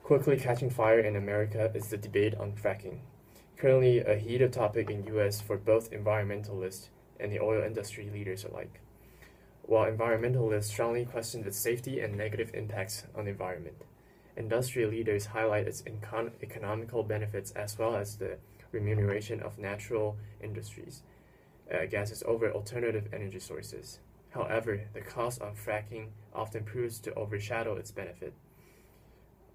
Quickly catching fire in America is the debate on fracking, currently a heated topic in US for both environmentalists and the oil industry leaders alike. While environmentalists strongly question its safety and negative impacts on the environment, industry leaders highlight its economical benefits as well as the remuneration of natural industries, gases over alternative energy sources. However, the cost of fracking often proves to overshadow its benefit,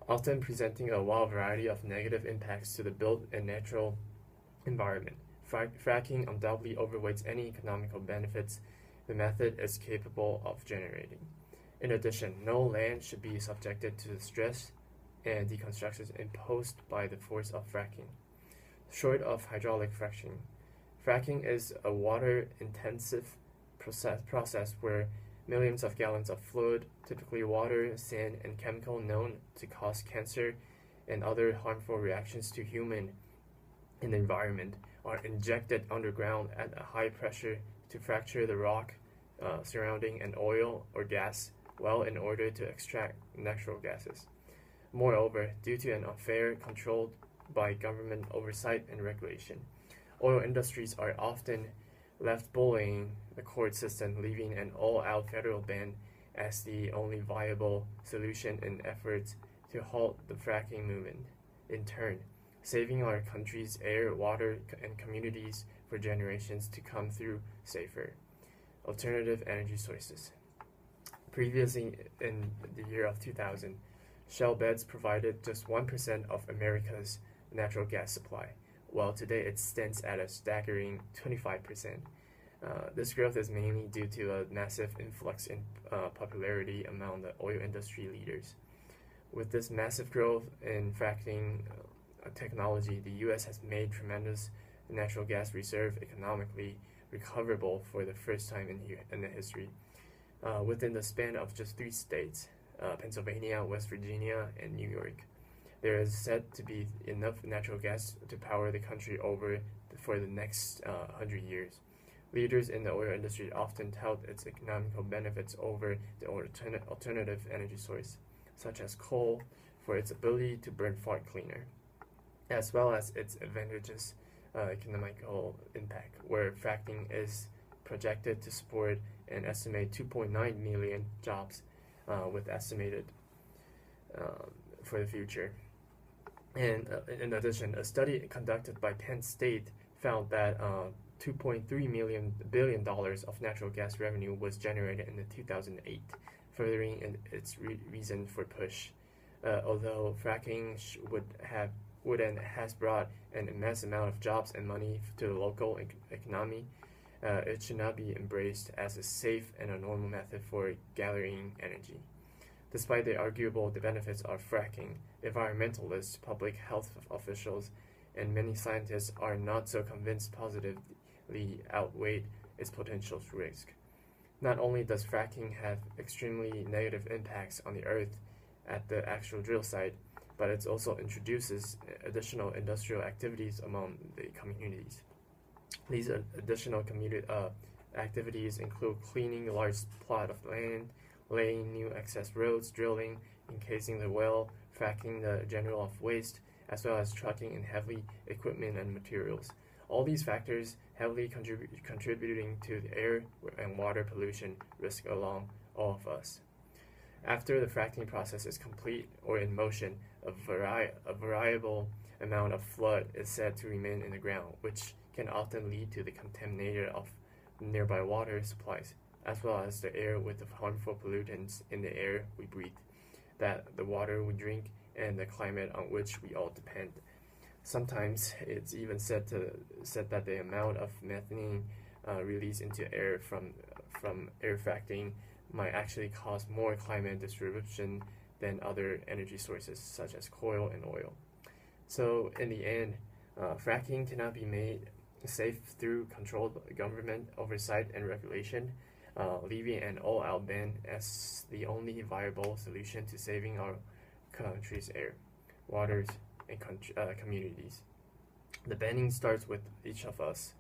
often presenting a wide variety of negative impacts to the built and natural environment. Fracking undoubtedly overweights any economical benefits the method is capable of generating. In addition, no land should be subjected to the stress and deconstructions imposed by the force of fracking. Short of hydraulic fracking is a water-intensive process where millions of gallons of fluid, typically water, sand, and chemical known to cause cancer and other harmful reactions to human and the environment, are injected underground at a high pressure to fracture the rock surrounding an oil or gas well in order to extract natural gases. Moreover, due to an unfair control by government oversight and regulation, oil industries are often left bullying the court system, leaving an all-out federal ban as the only viable solution in efforts to halt the fracking movement. In turn, saving our country's air, water, and communities for generations to come through safer, alternative energy sources. Previously, in the year of 2000, shale beds provided just 1% of America's natural gas supply, while today it stands at a staggering 25%. This growth is mainly due to a massive influx in popularity among the oil industry leaders. With this massive growth in fracking technology, the U.S. has made tremendous natural gas reserve economically recoverable for the first time in the history. Within the span of just 3 states, Pennsylvania, West Virginia, and New York, there is said to be enough natural gas to power the country for the next 100 years. Leaders in the oil industry often tout its economical benefits over the alternative energy source, such as coal, for its ability to burn far cleaner, as well as its advantageous economical impact, where fracking is projected to support an estimated 2.9 million jobs with estimated for the future. And in addition, a study conducted by Penn State found that $2.3 billion of natural gas revenue was generated in 2008, furthering its reason for push. Although fracking would and has brought an immense amount of jobs and money to the local economy, it should not be embraced as a safe and a normal method for gathering energy. Despite the arguable benefits of fracking, environmentalists, public health officials, and many scientists are not so convinced positively outweigh its potential risk. Not only does fracking have extremely negative impacts on the earth at the actual drill site, but it also introduces additional industrial activities among the communities. These additional activities include cleaning a large plot of land, laying new access roads, drilling, encasing the well, fracking the general of waste, as well as trucking in heavy equipment and materials. All these factors heavily contributing to the air and water pollution risk along all of us. After the fracking process is complete or in motion, a variable amount of flood is said to remain in the ground, which can often lead to the contamination of nearby water supplies, as well as the air with the harmful pollutants in the air we breathe, that the water we drink, and the climate on which we all depend. Sometimes it's even said that the amount of methane released into air from air fracking might actually cause more climate disruption than other energy sources such as coal and oil. So in the end, fracking cannot be made safe through controlled government oversight and regulation, leaving an all-out ban as the only viable solution to saving our country's air, waters, and communities. The banning starts with each of us.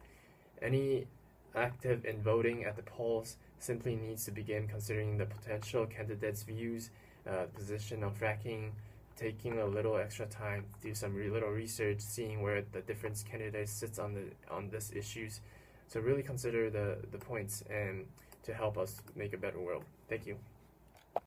Any active in voting at the polls simply needs to begin considering the potential candidates' views, position on fracking, taking a little extra time, do some little research, seeing where the different candidates sits on this issues. So really consider the points and to help us make a better world. Thank you.